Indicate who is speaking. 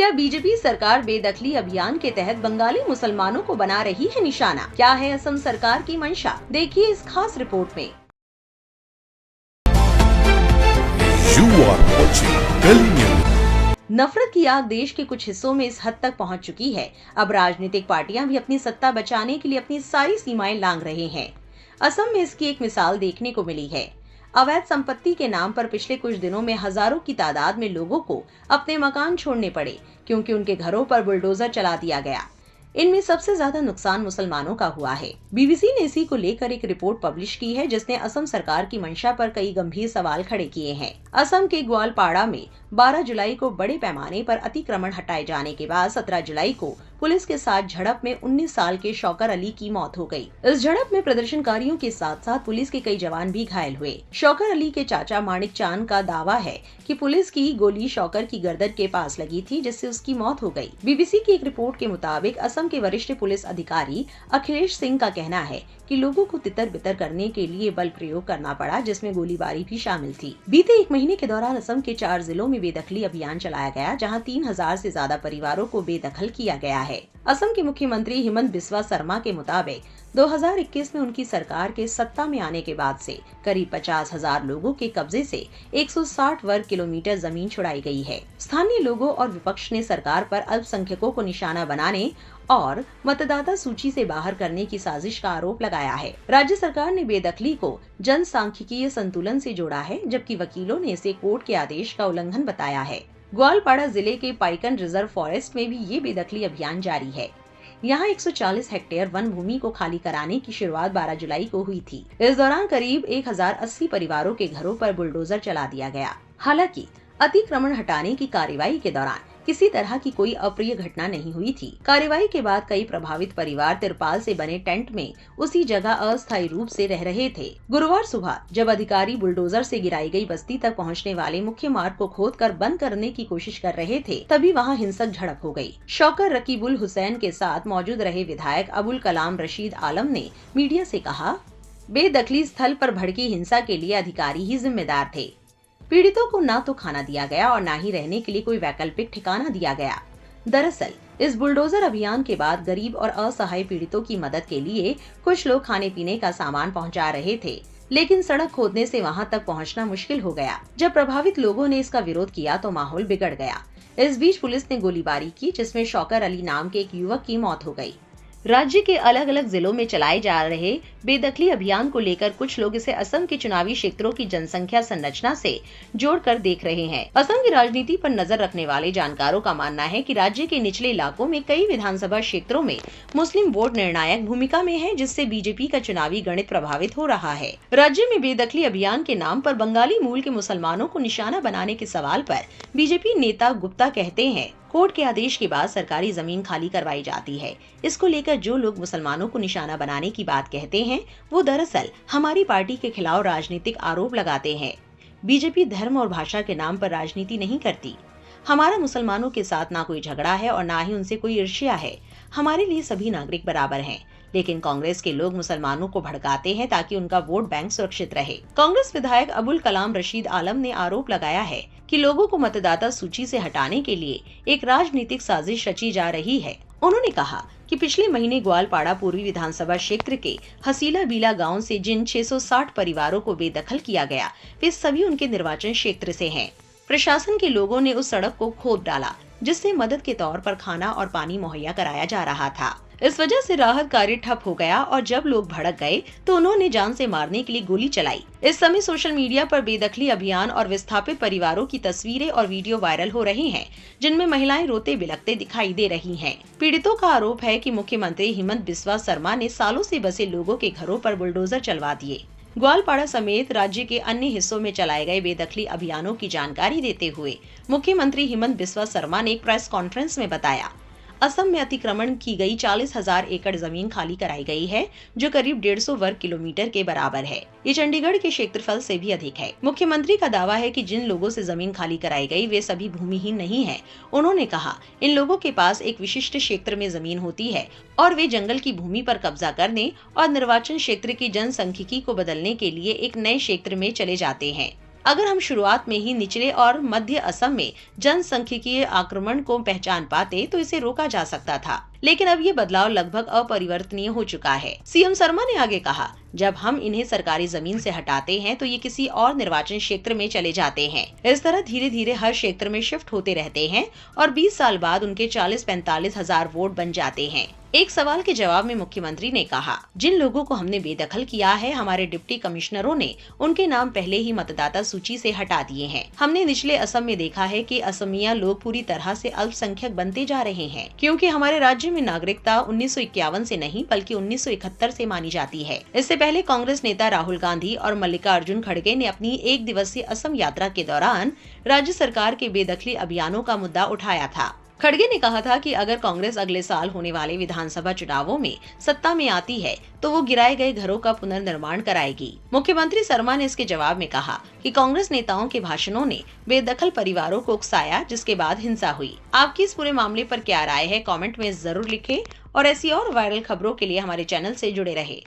Speaker 1: क्या बीजेपी सरकार बेदखली अभियान के तहत बंगाली मुसलमानों को बना रही है निशाना? क्या है असम सरकार की मंशा? देखिए इस खास रिपोर्ट में। नफरत की आग देश के कुछ हिस्सों में इस हद तक पहुंच चुकी है, अब राजनीतिक पार्टियां भी अपनी सत्ता बचाने के लिए अपनी सारी सीमाएं लांघ रहे हैं। असम में इसकी एक मिसाल देखने को मिली है। अवैध संपत्ति के नाम पर पिछले कुछ दिनों में हजारों की तादाद में लोगों को अपने मकान छोड़ने पड़े, क्योंकि उनके घरों पर बुलडोजर चला दिया गया। इनमें सबसे ज्यादा नुकसान मुसलमानों का हुआ है। बीबीसी ने इसी को लेकर एक रिपोर्ट पब्लिश की है, जिसने असम सरकार की मंशा पर कई गंभीर सवाल खड़े किए हैं। असम के ग्वालपाड़ा में 12 जुलाई को बड़े पैमाने पर अतिक्रमण हटाए जाने के बाद 17 जुलाई को पुलिस के साथ झड़प में 19 साल के शौकर अली की मौत हो गई। इस झड़प में प्रदर्शनकारियों के साथ साथ पुलिस के कई जवान भी घायल हुए। शौकर अली के चाचा माणिक चांद का दावा है कि पुलिस की गोली शौकर की गर्दन के पास लगी थी, जिससे उसकी मौत हो गई। बीबीसी की एक रिपोर्ट के मुताबिक असम के वरिष्ठ पुलिस अधिकारी अखिलेश सिंह का कहना है कि लोगों को तितर बितर करने के लिए बल प्रयोग करना पड़ा, जिसमें गोलीबारी भी शामिल थी। बीते एक महीने के दौरान असम के 4 जिलों में बेदखली अभियान चलाया गया, जहां 3000 से ज्यादा परिवारों को बेदखल किया गया है। असम के मुख्यमंत्री हिमंत बिस्वा शर्मा के मुताबिक 2021 में उनकी सरकार के सत्ता में आने के बाद से करीब 50,000 लोगों के कब्जे से 160 वर्ग किलोमीटर जमीन छुड़ाई गई है। स्थानीय लोगों और विपक्ष ने सरकार पर अल्पसंख्यकों को निशाना बनाने और मतदाता सूची से बाहर करने की साजिश का आरोप लगाया है। राज्य सरकार ने बेदखली को जनसांख्यिकीय संतुलन से जोड़ा है, जबकि वकीलों ने इसे कोर्ट के आदेश का उल्लंघन बताया है। ग्वालपाड़ा जिले के पाइकन रिजर्व फॉरेस्ट में भी ये बेदखली अभियान जारी है। यहाँ 140 हेक्टेयर वन भूमि को खाली कराने की शुरुआत 12 जुलाई को हुई थी। इस दौरान करीब 1080 परिवारों के घरों पर बुलडोजर चला दिया गया। हालांकि अतिक्रमण हटाने की कार्रवाई के दौरान किसी तरह की कोई अप्रिय घटना नहीं हुई थी। कार्रवाई के बाद कई प्रभावित परिवार तिरपाल से बने टेंट में उसी जगह अस्थायी रूप से रह रहे थे। गुरुवार सुबह जब अधिकारी बुलडोजर से गिराई गई बस्ती तक पहुंचने वाले मुख्य मार्ग को खोदकर बंद करने की कोशिश कर रहे थे, तभी वहां हिंसक झड़प हो गई। शौकर रकीबुल हुसैन के साथ मौजूद रहे विधायक अबुल कलाम रशीद आलम ने मीडिया से कहा, बेदखली स्थल पर भड़की हिंसा के लिए अधिकारी ही जिम्मेदार थे। पीड़ितों को ना तो खाना दिया गया और ना ही रहने के लिए कोई वैकल्पिक ठिकाना दिया गया। दरअसल इस बुलडोजर अभियान के बाद गरीब और असहाय पीड़ितों की मदद के लिए कुछ लोग खाने पीने का सामान पहुंचा रहे थे, लेकिन सड़क खोदने से वहां तक पहुंचना मुश्किल हो गया। जब प्रभावित लोगों ने इसका विरोध किया तो माहौल बिगड़ गया। इस बीच पुलिस ने गोलीबारी की, जिसमें शौकर अली नाम के एक युवक की मौत हो गई। राज्य के अलग अलग जिलों में चलाए जा रहे बेदखली अभियान को लेकर कुछ लोग इसे असम के चुनावी क्षेत्रों की जनसंख्या संरचना से जोड़कर देख रहे हैं। असम की राजनीति पर नजर रखने वाले जानकारों का मानना है कि राज्य के निचले इलाकों में कई विधानसभा क्षेत्रों में मुस्लिम वोट निर्णायक भूमिका में है, जिससे बीजेपी का चुनावी गणित प्रभावित हो रहा है। राज्य में बेदखली अभियान के नाम पर बंगाली मूल के मुसलमानों को निशाना बनाने के सवाल पर बीजेपी नेता गुप्ता कहते हैं, कोर्ट के आदेश के बाद सरकारी जमीन खाली करवाई जाती है। इसको लेकर जो लोग मुसलमानों को निशाना बनाने की बात कहते हैं, वो दरअसल हमारी पार्टी के खिलाफ राजनीतिक आरोप लगाते हैं। बीजेपी धर्म और भाषा के नाम पर राजनीति नहीं करती। हमारा मुसलमानों के साथ ना कोई झगड़ा है और ना ही उनसे कोई ईर्ष्या है। हमारे लिए सभी नागरिक बराबर हैं। लेकिन कांग्रेस के लोग मुसलमानों को भड़काते हैं ताकि उनका वोट बैंक सुरक्षित रहे। कांग्रेस विधायक अबुल कलाम रशीद आलम ने आरोप लगाया है कि लोगों को मतदाता सूची से हटाने के लिए एक राजनीतिक साजिश रची जा रही है। उन्होंने कहा कि पिछले महीने ग्वालपाड़ा पूर्वी विधानसभा क्षेत्र के हसीला बीला गांव से जिन 660 परिवारों को बेदखल किया गया, वे सभी उनके निर्वाचन क्षेत्र से हैं। प्रशासन के लोगों ने उस सड़क को खोद डाला, जिससे मदद के तौर पर खाना और पानी मुहैया कराया जा रहा था। इस वजह से राहत कार्य ठप हो गया और जब लोग भड़क गए तो उन्होंने जान से मारने के लिए गोली चलाई। इस समय सोशल मीडिया पर बेदखली अभियान और विस्थापित परिवारों की तस्वीरें और वीडियो वायरल हो रही हैं, जिनमें महिलाएं रोते बिलखते दिखाई दे रही हैं। पीड़ितों का आरोप है कि मुख्यमंत्री हिमंत बिस्वा शर्मा ने सालों से बसे लोगों के घरों पर बुलडोजर चलवा दिए। ग्वालपाड़ा समेत राज्य के अन्य हिस्सों में चलाए गए बेदखली अभियानों की जानकारी देते हुए मुख्यमंत्री हिमंत बिस्वा शर्मा ने एक प्रेस कॉन्फ्रेंस में बताया, असम में अतिक्रमण की गई 40,000 एकड़ जमीन खाली कराई गई है, जो करीब 150 वर्ग किलोमीटर के बराबर है। ये चंडीगढ़ के क्षेत्रफल से भी अधिक है। मुख्यमंत्री का दावा है कि जिन लोगों से जमीन खाली कराई गई वे सभी भूमिहीन नहीं हैं। उन्होंने कहा, इन लोगों के पास एक विशिष्ट क्षेत्र में जमीन होती है और वे जंगल की भूमि पर कब्जा करने और निर्वाचन क्षेत्र की जनसांख्यिकी को बदलने के लिए एक नए क्षेत्र में चले जाते हैं। अगर हम शुरुआत में ही निचले और मध्य असम में जनसांख्यिकीय आक्रमण को पहचान पाते तो इसे रोका जा सकता था, लेकिन अब ये बदलाव लगभग अपरिवर्तनीय हो चुका है। सीएम शर्मा ने आगे कहा, जब हम इन्हें सरकारी जमीन से हटाते हैं तो ये किसी और निर्वाचन क्षेत्र में चले जाते हैं। इस तरह धीरे धीरे हर क्षेत्र में शिफ्ट होते रहते हैं और 20 साल बाद उनके 40-45 हजार वोट बन जाते हैं। एक सवाल के जवाब में मुख्यमंत्री ने कहा, जिन लोगों को हमने बेदखल किया है, हमारे डिप्टी कमिश्नरों ने उनके नाम पहले ही मतदाता सूची से हटा दिए हैं। हमने निचले असम में देखा है कि असमिया लोग पूरी तरह से अल्पसंख्यक बनते जा रहे हैं, क्योंकि हमारे राज्य में नागरिकता 1951 से नहीं बल्कि 1971 से मानी जाती है। इससे पहले कांग्रेस नेता राहुल गांधी और मल्लिकार्जुन खड़गे ने अपनी 1 दिवसीय असम यात्रा के दौरान राज्य सरकार के बेदखली अभियानों का मुद्दा उठाया था। खड़गे ने कहा था कि अगर कांग्रेस अगले साल होने वाले विधानसभा चुनावों में सत्ता में आती है तो वो गिराए गए घरों का पुनर्निर्माण कराएगी। मुख्यमंत्री शर्मा ने इसके जवाब में कहा कि कांग्रेस नेताओं के भाषणों ने बेदखल परिवारों को उकसाया, जिसके बाद हिंसा हुई। आपकी इस पूरे मामले पर क्या राय है, कमेंट में जरूर लिखें और ऐसी और वायरल खबरों के लिए हमारे चैनल से जुड़े रहे।